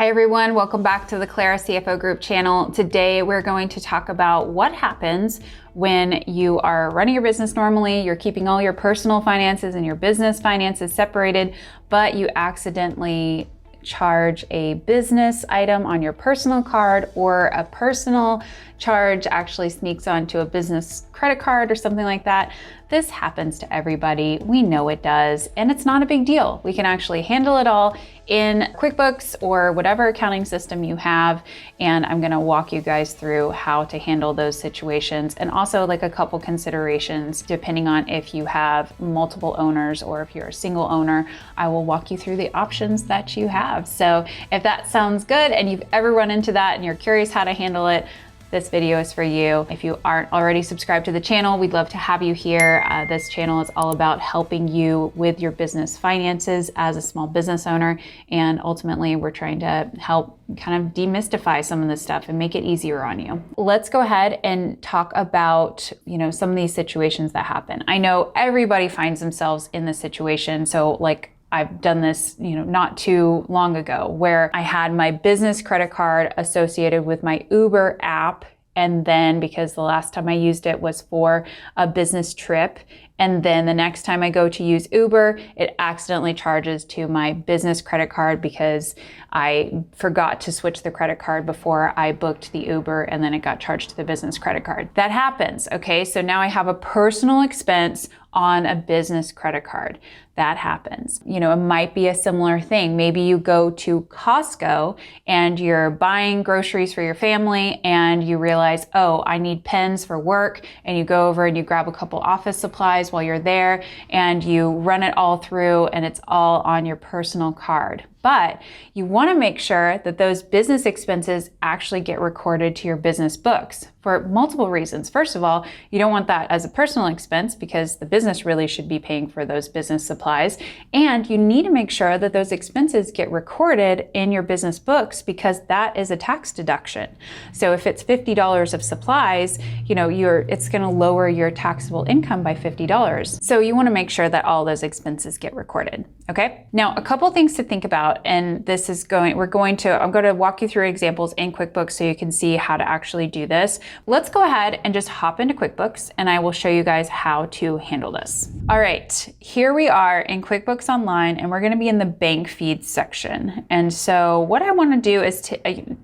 Hi everyone, welcome back to the Clara CFO Group channel. Today we're going to talk about what happens when you are running your business normally, you're keeping all your personal finances and your business finances separated, but you accidentally charge a business item on your personal card, or a personal charge actually sneaks onto a business credit card or something like that. This happens to everybody. We know it does, and it's not a big deal. We can actually handle it all in QuickBooks or whatever accounting system you have, and I'm gonna walk you guys through how to handle those situations, and also like a couple considerations depending on if you have multiple owners or if you're a single owner. I will walk you through the options that you have. So if that sounds good and you've ever run into that and you're curious how to handle it, this video is for you. If you aren't already subscribed to the channel, we'd love to have you here. This channel is all about helping you with your business finances as a small business owner. And ultimately, we're trying to help kind of demystify some of this stuff and make it easier on you. Let's go ahead and talk about, some of these situations that happen. I know everybody finds themselves in this situation. So like, I've done this, not too long ago, where I had my business credit card associated with my Uber app. And then because the last time I used it was for a business trip, and then the next time I go to use Uber, it accidentally charges to my business credit card because I forgot to switch the credit card before I booked the Uber, and then it got charged to the business credit card. That happens, okay? So now I have a personal expense on a business credit card. That happens. It might be a similar thing. Maybe you go to Costco and you're buying groceries for your family and you realize, oh, I need pens for work, and you go over and you grab a couple office supplies while you're there and you run it all through, and it's all on your personal card. But you want to make sure that those business expenses actually get recorded to your business books for multiple reasons. First of all, you don't want that as a personal expense because the business really should be paying for those business supplies. And you need to make sure that those expenses get recorded in your business books because that is a tax deduction. So if it's $50 of supplies, it's going to lower your taxable income by $50. So you want to make sure that all those expenses get recorded. Okay. Now, a couple things to think about. And this is I'm going to walk you through examples in QuickBooks so you can see how to actually do this. Let's go ahead and just hop into QuickBooks, and I will show you guys how to handle this. All right, here we are in QuickBooks Online, and we're going to be in the bank feeds section. And so what I want to do is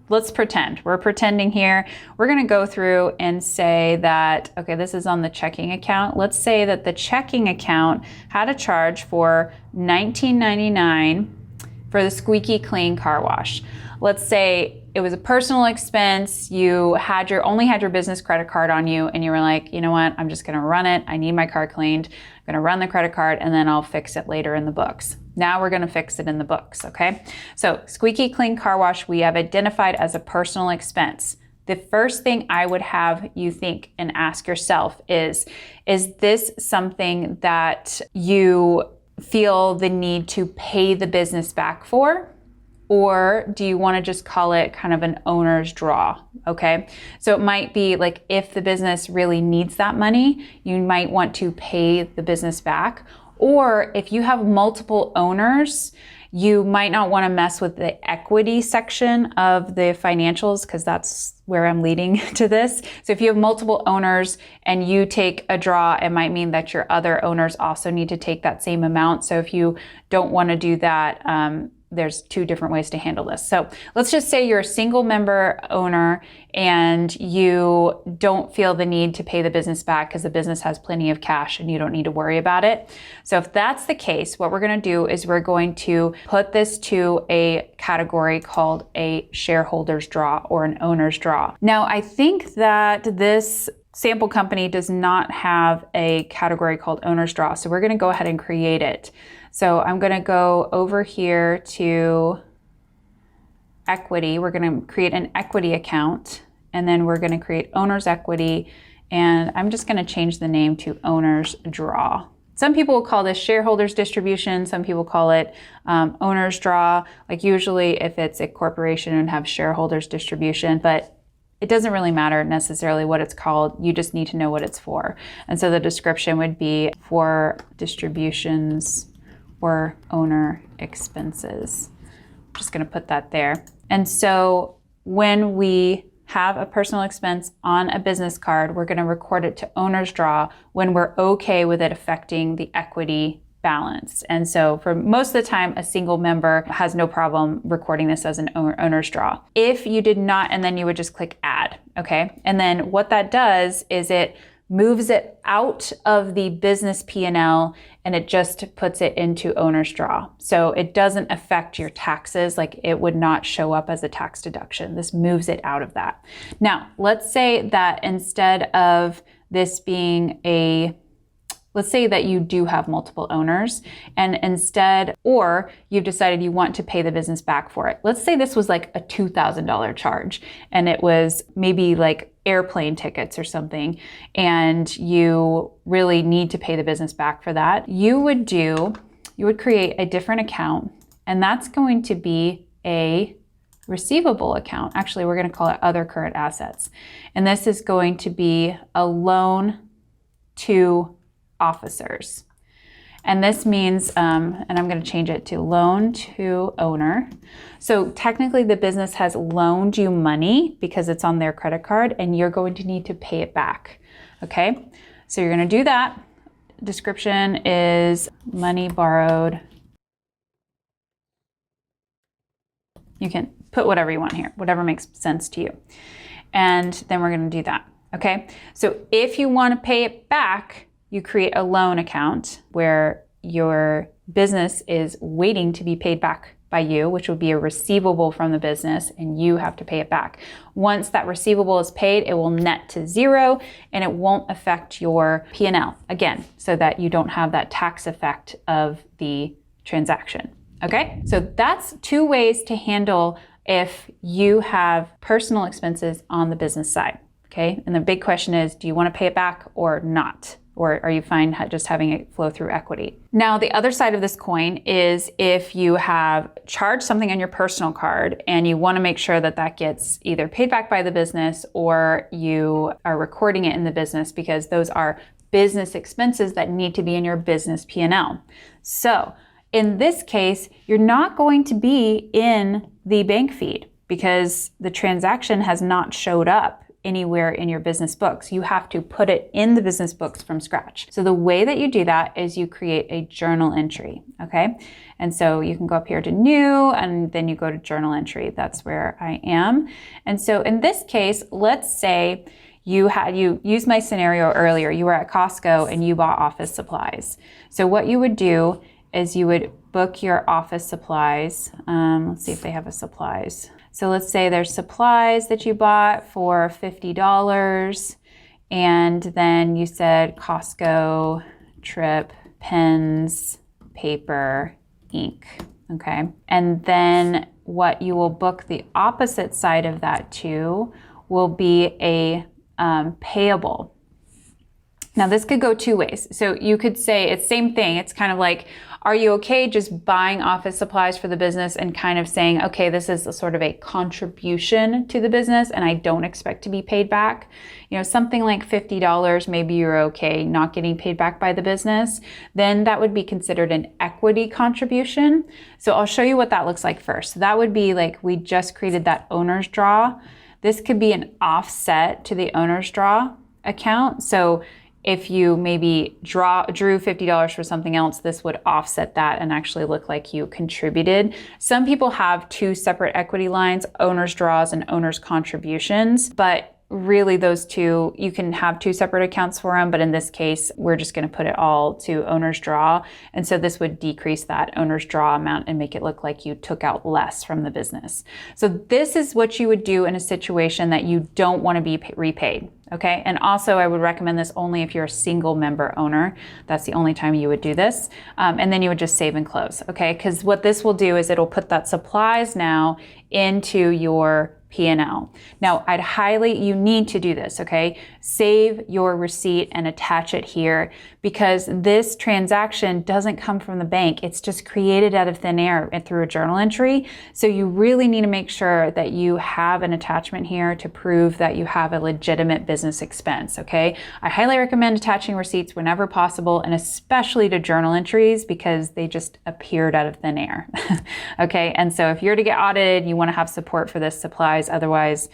let's pretend. We're pretending here. We're going to go through and say that, okay, this is on the checking account. Let's say that the checking account had a charge for $19.99 for the squeaky clean car wash. Let's say it was a personal expense. You only had your business credit card on you, and you were like, you know what? I'm just going to run it. I need my car cleaned. I'm going to run the credit card, and then I'll fix it later in the books. Now we're going to fix it in the books. Okay. So squeaky clean car wash, we have identified as a personal expense. The first thing I would have you think and ask yourself is this something that you feel the need to pay the business back for? Or do you want to just call it kind of an owner's draw? Okay. So it might be like if the business really needs that money, you might want to pay the business back. Or if you have multiple owners, you might not want to mess with the equity section of the financials because that's where I'm leading to this. So if you have multiple owners and you take a draw, it might mean that your other owners also need to take that same amount. So if you don't want to do that, there's two different ways to handle this. So let's just say you're a single member owner and you don't feel the need to pay the business back because the business has plenty of cash and you don't need to worry about it. So if that's the case, what we're going to do is we're going to put this to a category called a shareholder's draw or an owner's draw. Now, I think that this sample company does not have a category called owner's draw. So we're going to go ahead and create it. So I'm going to go over here to equity. We're going to create an equity account, and then we're going to create owner's equity. And I'm just going to change the name to owner's draw. Some people will call this shareholders distribution. Some people call it owner's draw. Like usually if it's a corporation, it would have shareholders distribution, but it doesn't really matter necessarily what it's called. You just need to know what it's for. And so the description would be for distributions or owner expenses. just going to put that there. And so when we have a personal expense on a business card, we're going to record it to owner's draw when we're okay with it affecting the equity balance. And so for most of the time, a single member has no problem recording this as an owner's draw. If you did not, and then you would just click add, okay? And then what that does is it moves it out of the business P&L and it just puts it into owner's draw. So it doesn't affect your taxes, like it would not show up as a tax deduction. This moves it out of that. Now, let's say that instead of this being let's say that you do have multiple owners and instead, or you've decided you want to pay the business back for it. Let's say this was like a $2,000 charge and it was maybe like airplane tickets or something, and you really need to pay the business back for that. You would create a different account, and that's going to be a receivable account. Actually, we're going to call it other current assets. And this is going to be a loan to officers. And this means, and I'm going to change it to loan to owner. So technically the business has loaned you money because it's on their credit card and you're going to need to pay it back. Okay. So you're going to do that. Description is money borrowed. You can put whatever you want here, whatever makes sense to you. And then we're going to do that. Okay. So if you want to pay it back, you create a loan account where your business is waiting to be paid back by you, which would be a receivable from the business, and you have to pay it back. Once that receivable is paid, it will net to zero and it won't affect your P&L again, so that you don't have that tax effect of the transaction. Okay, so that's two ways to handle if you have personal expenses on the business side. Okay, and the big question is, do you want to pay it back or not? Or are you fine just having it flow through equity? Now, the other side of this coin is if you have charged something on your personal card and you want to make sure that that gets either paid back by the business or you are recording it in the business, because those are business expenses that need to be in your business P&L. So in this case, you're not going to be in the bank feed because the transaction has not showed up anywhere in your business books. You have to put it in the business books from scratch. So the way that you do that is you create a journal entry, okay? And so you can go up here to new and then you go to journal entry. That's where I am. And so in this case, let's say you used my scenario earlier. You were at Costco and you bought office supplies. So what you would do is you would book your office supplies. Let's see if they have a supplies. So let's say there's supplies that you bought for $50 and then you said Costco, trip, pens, paper, ink, okay? And then what you will book the opposite side of that to will be a payable. Now this could go two ways. So you could say it's same thing. It's kind of like, are you okay just buying office supplies for the business and kind of saying, okay, this is a sort of a contribution to the business and I don't expect to be paid back. You know, something like $50, maybe you're okay not getting paid back by the business. Then that would be considered an equity contribution. So I'll show you what that looks like first. That would be like, we just created that owner's draw. This could be an offset to the owner's draw account. So if you maybe drew $50 for something else, this would offset that and actually look like you contributed. Some people have two separate equity lines, owner's draws and owner's contributions, but really those two, you can have two separate accounts for them, but in this case, we're just going to put it all to owner's draw. And so this would decrease that owner's draw amount and make it look like you took out less from the business. So this is what you would do in a situation that you don't want to be repaid. Okay. And also I would recommend this only if you're a single member owner. That's the only time you would do this. And then you would just save and close. Okay. Because what this will do is it'll put that supplies now into your P&L. Now, you need to do this, okay? Save your receipt and attach it here, because this transaction doesn't come from the bank. It's just created out of thin air and through a journal entry. So you really need to make sure that you have an attachment here to prove that you have a legitimate business expense, okay? I highly recommend attaching receipts whenever possible, and especially to journal entries, because they just appeared out of thin air, okay? And so if you're to get audited, you want to have support for this supplies. Otherwise,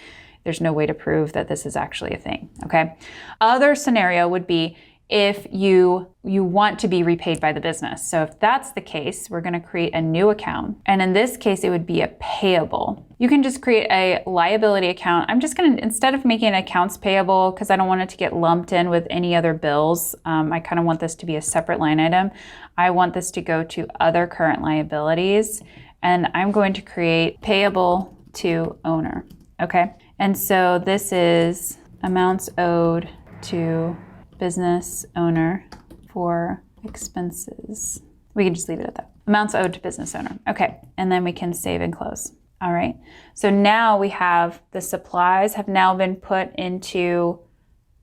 there's no way to prove that this is actually a thing, okay? Other scenario would be if you want to be repaid by the business. So if that's the case, we're going to create a new account. And in this case, it would be a payable. You can just create a liability account. I'm just going to, instead of making accounts payable, because I don't want it to get lumped in with any other bills, I kind of want this to be a separate line item. I want this to go to other current liabilities. And I'm going to create payable to owner, okay? And so this is amounts owed to business owner for expenses. We can just leave it at that. Amounts owed to business owner. Okay, and then we can save and close. All right, so now we have the supplies have now been put into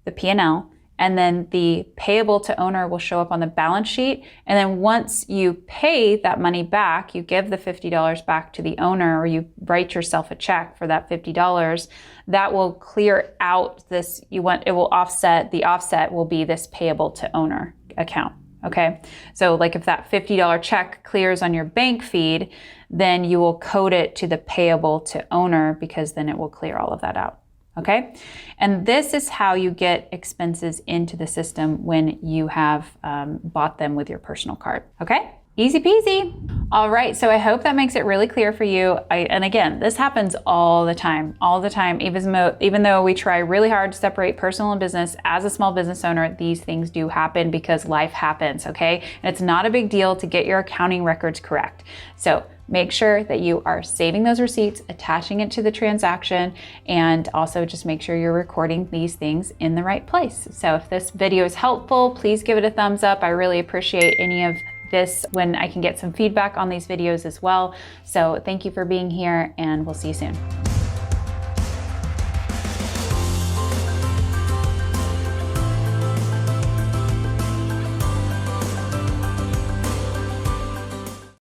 the P&L, and then the payable to owner will show up on the balance sheet. And then once you pay that money back, you give the $50 back to the owner, or you write yourself a check for that $50, that will clear out this, the offset will be this payable to owner account, okay? So like if that $50 check clears on your bank feed, then you will code it to the payable to owner, because then it will clear all of that out. Okay, and this is how you get expenses into the system when you have bought them with your personal card. Okay, easy peasy. All right, so I hope that makes it really clear for you. And again, this happens all the time, even though we try really hard to separate personal and business. As a small business owner, these things do happen because life happens, okay? And it's not a big deal to get your accounting records correct. So make sure that you are saving those receipts, attaching it to the transaction, and also just make sure you're recording these things in the right place. So if this video is helpful, please give it a thumbs up. I really appreciate any of this when I can get some feedback on these videos as well. So thank you for being here, and we'll see you soon.